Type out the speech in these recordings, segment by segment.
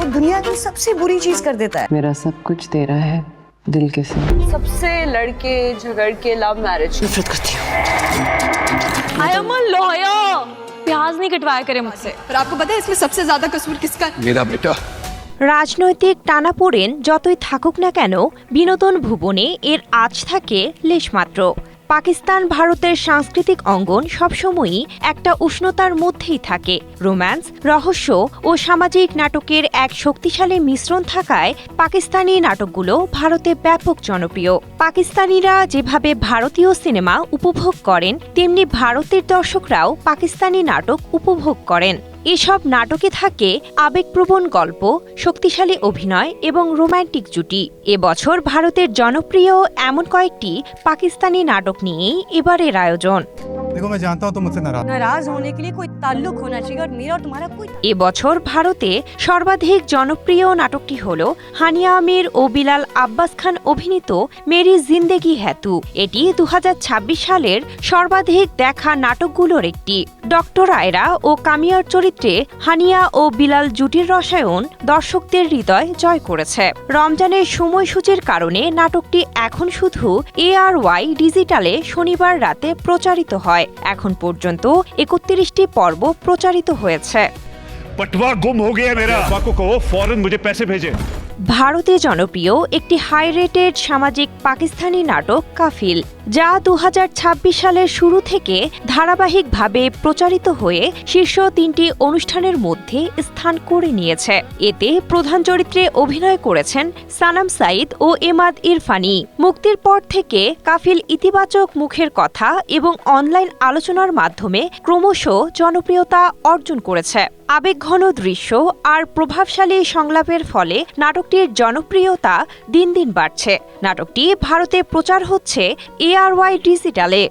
वो दुनिया की सबसे बुरी चीज कर देता है। मेरा सब कुछ तेरा है, दिल के संग। सबसे लड़के झगड़ के लव मैरिज नफरत करती हूँ। I am a lawyer. प्याज नहीं कटवाया करे मुझसे। और आपको पता है इसमें सबसे ज्यादा कसूर किसका है? मेरा बेटा। রাজনৈতিক টানাপোড়েন যতই থাকুক না কেন বিনোদন ভুবনে এর আজ থাকে লেশমাত্র। পাকিস্তান ভারতের সাংস্কৃতিক অঙ্গন সবসময়ই একটা উষ্ণতার মধ্যেই থাকে। রোম্যান্স, রহস্য ও সামাজিক নাটকের এক শক্তিশালী মিশ্রণ থাকায় পাকিস্তানি নাটকগুলো ভারতে ব্যাপক জনপ্রিয়। পাকিস্তানিরা যেভাবে ভারতীয় সিনেমা উপভোগ করেন, তেমনি ভারতের দর্শকরাও পাকিস্তানি নাটক উপভোগ করেন। এসব নাটকে থাকে আবেগপ্রবণ গল্প, শক্তিশালী অভিনয় এবং রোমান্টিক জুটি। এবছর ভারতের জনপ্রিয় এমন কয়েকটি পাকিস্তানি নাটক নিয়েই এবারের আয়োজন। देखो मैं जानता हूँ तुम मुझसे नाराज होने के लिए कोई ताल्लुक होना चाहिए और मेरा और तुम्हारा कोई। এবছর ভারতে সর্বাধিক জনপ্রিয় নাটকটি হল হানিয়া আমির ও বিলাল আব্বাস খান অভিনীত মেরি জিন্দেগি হ্যায় তু। এটি 2026 সালের সর্বাধিক দেখা নাটকগুলোর একটি। ডক্টর আয়রা ও কামিয়ার চরিত্রে হানিয়া ও বিলাল জুটির রসায়ন দর্শকদের হৃদয় জয় করেছে। রমজানের সময়সূচির কারণে নাটকটি এখন শুধু ARY ডিজিটালে শনিবার রাতে প্রচারিত হয়। এখন পর্যন্ত 31টি পর্ব প্রচারিত হয়েছে। पटवा गुम हो गया मेरा। को कहो फौरन मुझे पैसे भेजे। ভারতে জনপ্রিয় একটি হাই রেটেড সামাজিক পাকিস্তানি নাটক কাফিল, যা 2026 সালের শুরু থেকে ধারাবাহিকভাবে প্রচারিত হয়ে শীর্ষ 3টি অনুষ্ঠানের মধ্যে স্থান করে নিয়েছে। এতে প্রধান চরিত্রে অভিনয় করেছেন সানাম সাইদ ও এমাদ ইরফানি। মুক্তির পর থেকে কাফিল ইতিবাচক মুখের কথা এবং অনলাইন আলোচনার মাধ্যমে ক্রমশ জনপ্রিয়তা অর্জন করেছে। আবেগঘন দৃশ্য আর প্রভাবশালী সংলাপের ফলে নাটকটির জনপ্রিয়তা দিন দিন বাড়ছে। নাটকটি ভারতে প্রচার হচ্ছে ARY ডিজিটালে।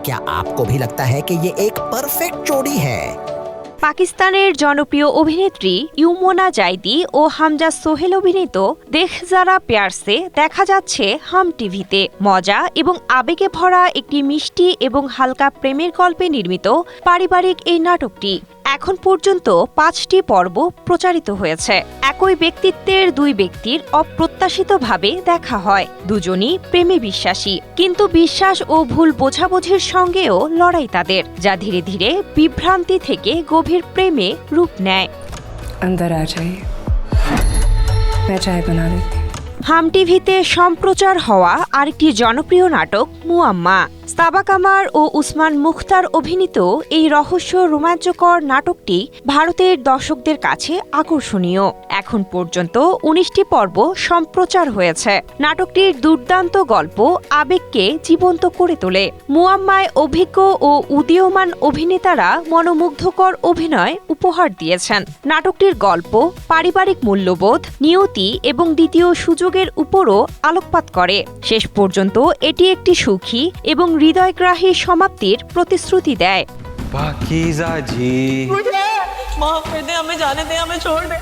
क्या आपको भी लगता है कि ये एक परफेक्ट जोड़ी है? পাকিস্তানের জনপ্রিয় অভিনেত্রী ইউমোনা জাইদি ও হামজা সোহেল অভিনীত দেখ যারা প্যারসে দেখা যাচ্ছে হাম টিভিতে। মজা এবং আবেগে ভরা একটি মিষ্টি এবং হালকা প্রেমের গল্পে নির্মিত পারিবারিক এই নাটকটি এখন পর্যন্ত 5টি পর্ব প্রচারিত হয়েছে। একই ব্যক্তিত্বের দুই ব্যক্তির অপ্রত্যাশিতভাবে দেখা হয়। দুজনই প্রেমে বিশ্বাসী, কিন্তু বিশ্বাস ও ভুল বোঝাবুঝির সঙ্গেও লড়াই তাদের, যা ধীরে ধীরে বিভ্রান্তি থেকে গভীর প্রেমে রূপ নেয়। अंदर आ जाइए, मैं चाय बना देती। হাম টিভিতে সম্প্রচার হওয়া আরেকটি জনপ্রিয় নাটক মুয়াম্মা। সাবা কামার ও উসমান মুখতার অভিনীত এই রহস্য রোমাঞ্চকর নাটকটি ভারতের দর্শকদের কাছে আকর্ষণীয়। এখন পর্যন্ত 19টি পর্ব সম্প্রচার হয়েছে। নাটকটির দুর্দান্ত গল্প আবেগকে জীবন্ত করে তোলে। মুয়াম্মায় অভিজ্ঞ ও উদীয়মান অভিনেতারা মনোমুগ্ধকর অভিনয় উপহার দিয়েছেন। নাটকটির গল্প পারিবারিক মূল্যবোধ, নিয়তি এবং দ্বিতীয় সুযোগের উপরও আলোকপাত করে। শেষ পর্যন্ত এটি একটি সুখী এবং হৃদয়গ্রাহী সমাপ্তির প্রতিশ্রুতি দেয়। पाकीज़ा जी, माफ कर दे, हमें जाने दे, हमें छोड़ दे।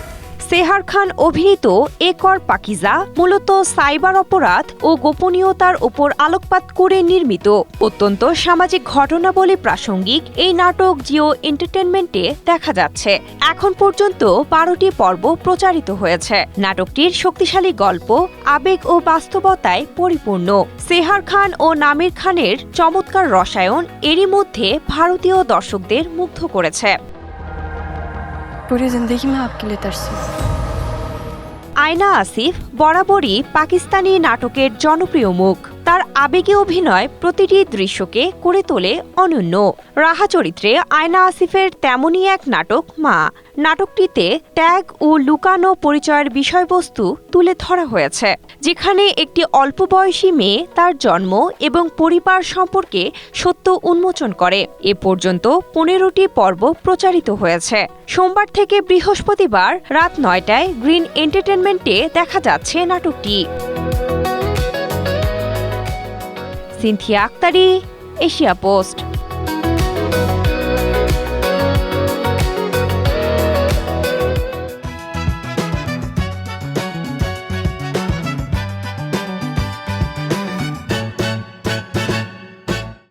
সেহার খান অভিনীত একর পাকিজা মূলত সাইবার অপরাধ ও গোপনীয়তার উপর আলোকপাত করে নির্মিত। অত্যন্ত সামাজিক ঘটনাবলী প্রাসঙ্গিক এই নাটক জিও এন্টারটেনমেন্টে দেখা যাচ্ছে। এখন পর্যন্ত 12টি পর্ব প্রচারিত হয়েছে। নাটকটির শক্তিশালী গল্প, আবেগ ও বাস্তবতায় পরিপূর্ণ। সেহার খান ও নামির খানের চমৎকার রসায়ন এরই মধ্যে ভারতীয় দর্শকদের মুগ্ধ করেছে। पूरी जिंदगी में आपके लिए तरसी। আয়না আসিফ বরাবরই পাকিস্তানি নাটকের জনপ্রিয় মুখ। তার আবেগী অভিনয় প্রতিটি দৃশ্যকে করে তোলে অনন্য। রাহা চরিত্রে আয়না আসিফের তেমনই এক নাটক মা। নাটকটিতে ত্যাগ ও লুকানো পরিচয়ের বিষয়বস্তু তুলে ধরা হয়েছে, যেখানে একটি অল্প বয়সী মেয়ে তার জন্ম এবং পরিবার সম্পর্কে সত্য উন্মোচন করে। এ পর্যন্ত 15টি পর্ব প্রচারিত হয়েছে। সোমবার থেকে বৃহস্পতিবার রাত 9টায় গ্রিন এন্টারটেনমেন্টে দেখা যাচ্ছে নাটকটি। Cynthia Aktari, Asia post.